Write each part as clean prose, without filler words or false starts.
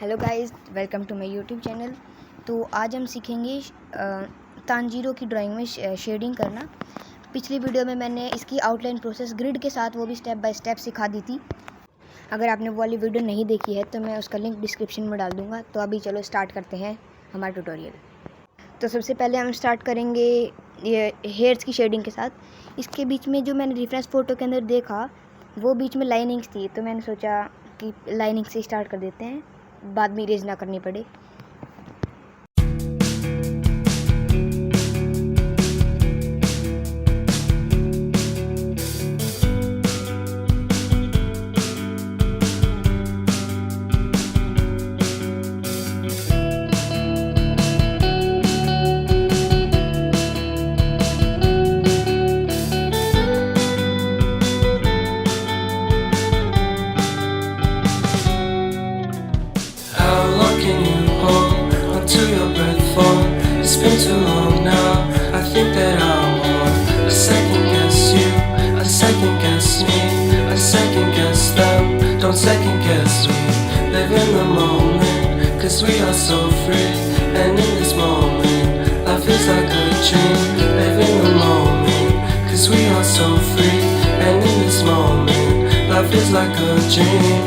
Hello guys, welcome to my YouTube channel. तो आज हम सीखेंगे तांजीरो की ड्राइंग में शेडिंग करना। पिछली वीडियो में मैंने इसकी आउटलाइन प्रोसेस ग्रिड के साथ वो भी स्टेप बाय स्टेप सिखा दी थी। अगर आपने वो वाली वीडियो नहीं देखी है तो मैं उसका लिंक डिस्क्रिप्शन में डाल दूँगा। तो अभी चलो स्टार्ट करते हैं हमारा ट्यूटोरियल। तो सबसे पहले हम स्टार्ट करेंगे ये हेयर्स की शेडिंग के साथ। इसके बीच में जो मैंने रेफरेंस फ़ोटो के अंदर देखा वो बीच में लाइनिंग्स थी, तो मैंने सोचा कि लाइनिंग से स्टार्ट कर देते हैं, बाद में इरेज ना करनी पड़े। It's been too long now. I think that I want a second guess you, a second guess me, a second guess them. Don't second guess me. Live in the moment, 'cause we are so free. And in this moment, life is like a dream. Live in the moment, 'cause we are so free. And in this moment, life is like a dream.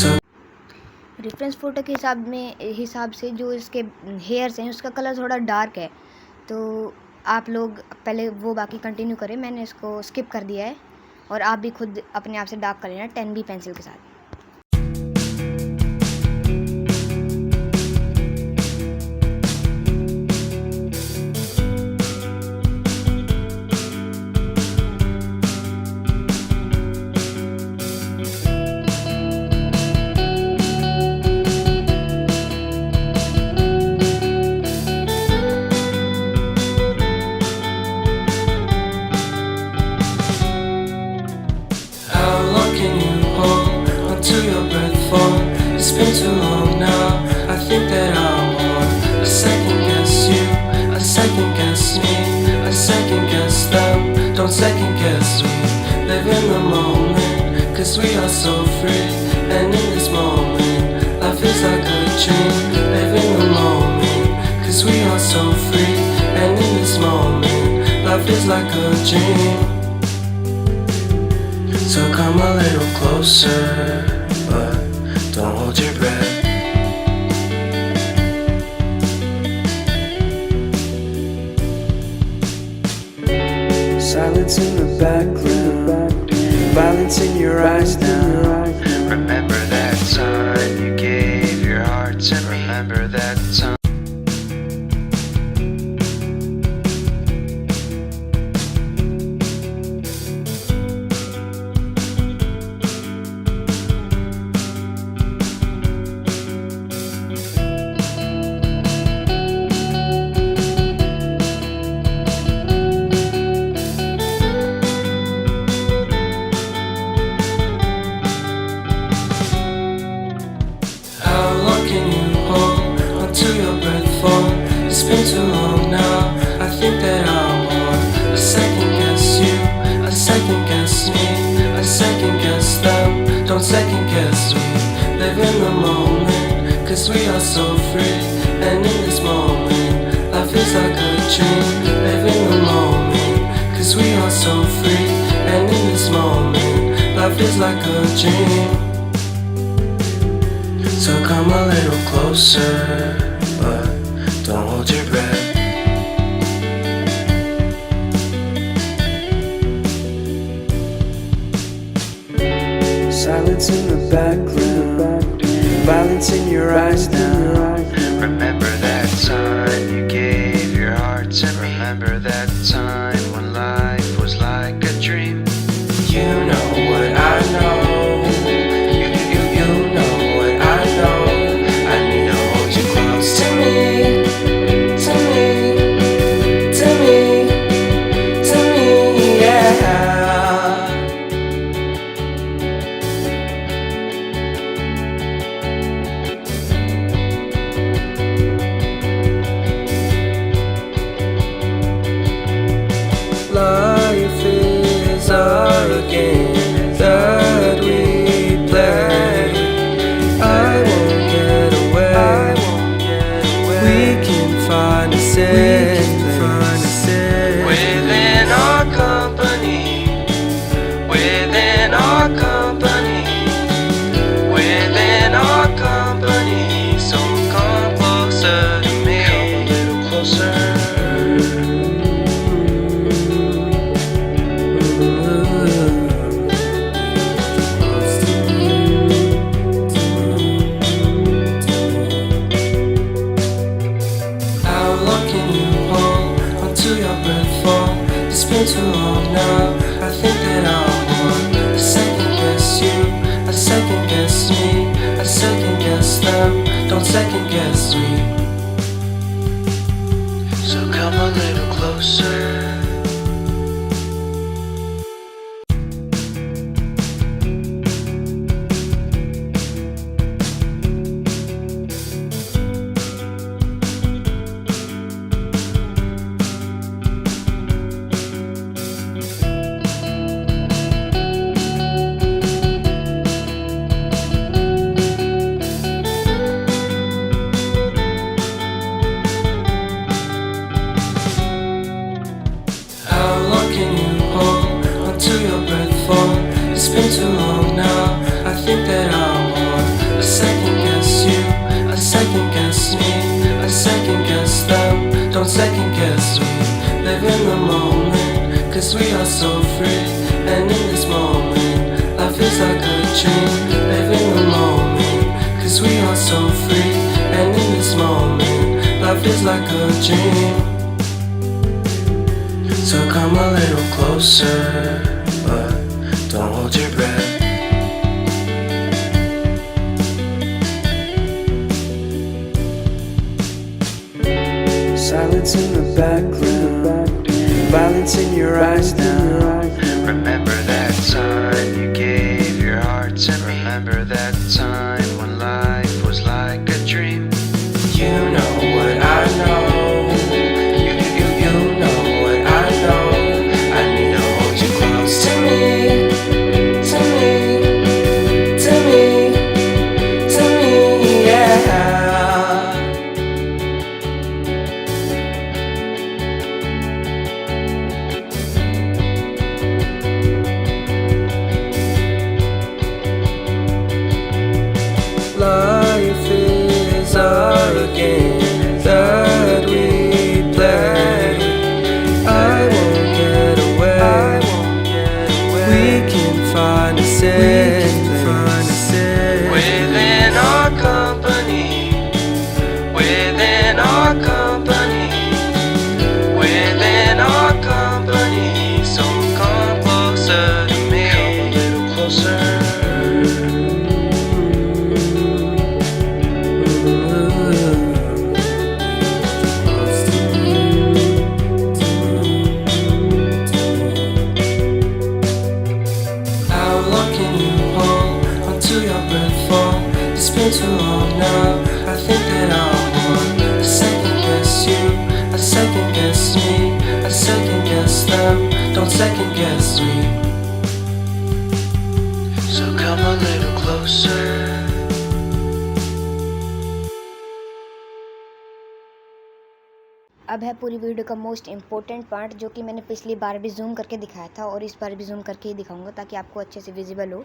So reference photo के हिसाब से जो इसके hairs हैं उसका colour थोड़ा dark है, तो आप लोग पहले वो बाकी कंटिन्यू करें। मैंने इसको स्किप कर दिया है और आप भी खुद अपने आप से डार्क कर लेना 10B पेंसिल के साथ। It's been too long now. I think that I want a second guess you, a second guess me, a second guess them. Don't second guess me. Live in the moment, 'cause we are so free. And in this moment, life is like a dream. Live in the moment, 'cause we are so free. And in this moment, life is like a dream. So come a little closer, but don't hold your breath. Silence in the background, violence in your eyes now. Remember that time you gave your heart to me. Remember that time. It's been too long now. I think that I want a second guess you, a second guess me, a second guess them. Don't second guess me. Live in the moment, 'cause we are so free. And in this moment, life is like a dream. Live in the moment, 'cause we are so free. And in this moment, life is like a dream. So come a little closer, but don't hold your breath. Silence in the background, violence in your eyes now. Remember that time you gave your heart to me. Remember that time when life was like a dream. You know what I know. You know what I know. I need to hold you close to me. Life is our game that we play. Cause we are so free, and in this moment, life is like a dream. Live in the moment, cause we are so free, and in this moment, life is like a dream. So come a little closer, but don't hold your breath. Silence in the background, violence in your eyes now. Remember that time you gave your heart to me. Remember that time when life was like a dream. You know what I know. You know what I know. I need to hold you close to me, to me, to me, to me, yeah. Life is a game that we play. I won't get away. We can find a safe place Within our company, within our company, within our company. So come closer to me, come a little closer. Been too long now. I think that I'm on. I second guess you, I second guess me, I second guess them. Don't second guess me. So come a little closer. अब है पूरी video का most important part, जो कि मैंने पिछली बार भी zoom करके दिखाया था और इस बार भी जूम करके ही दिखाऊंगा ताकि आपको अच्छे से विजिबल हो.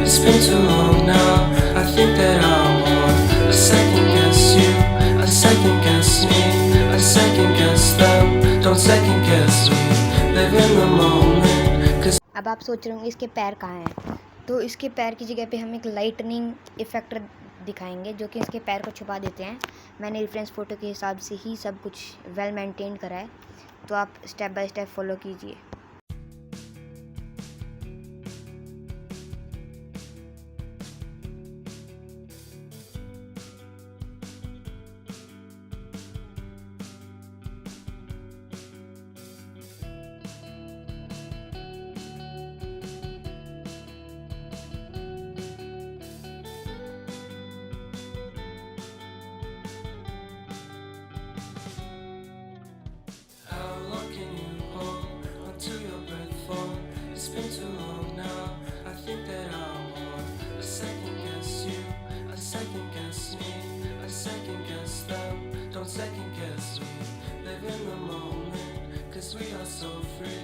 It's been too long now. I think that I'm on. I second guess you, I second guess me, I second guess them. Don't second guess me. Live in the moment. Cause अब आप सोच रहे होंगे इसके पैर कहाँ हैं. तो इसके पैर की जगह पे हम एक लाइटनिंग इफेक्ट दिखाएंगे जो कि इसके पैर को छुपा देते हैं. मैंने रेफरेंस फ़ोटो के हिसाब से ही सब कुछ वेल मेंटेन करा है, तो आप स्टेप बाय स्टेप फॉलो कीजिए. It's been too long now. I think that I'm on. I second guess you, I second guess me, I second guess them. Don't second guess me. Live in the moment, cause we are so free.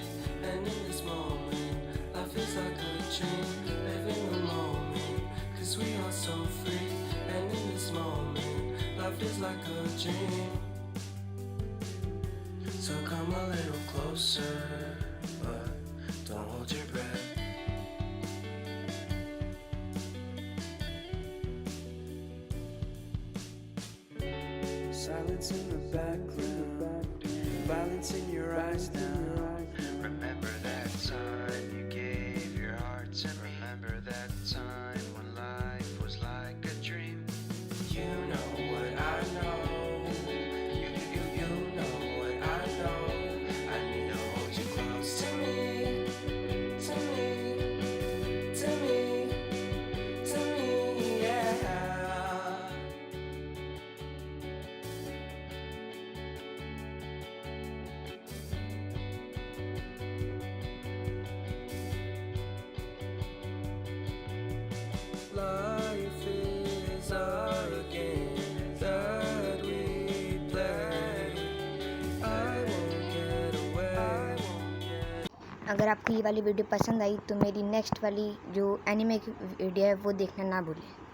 And in this moment, life is like a dream. Live in the moment, cause we are so free. And in this moment, life is like a dream. So come a little closer, but don't hold your breath. Silence in the background, violence in your eyes now. Remember that time you gave your heart to me. Remember that time when life was like a dream. You know what I know. You know what I know. I need to hold you close to me, to me, to me, to me, yeah. अगर आपको ये वाली video पसंद आई तो मेरी next वाली जो anime की वीडियो है वो देखना ना भूलें।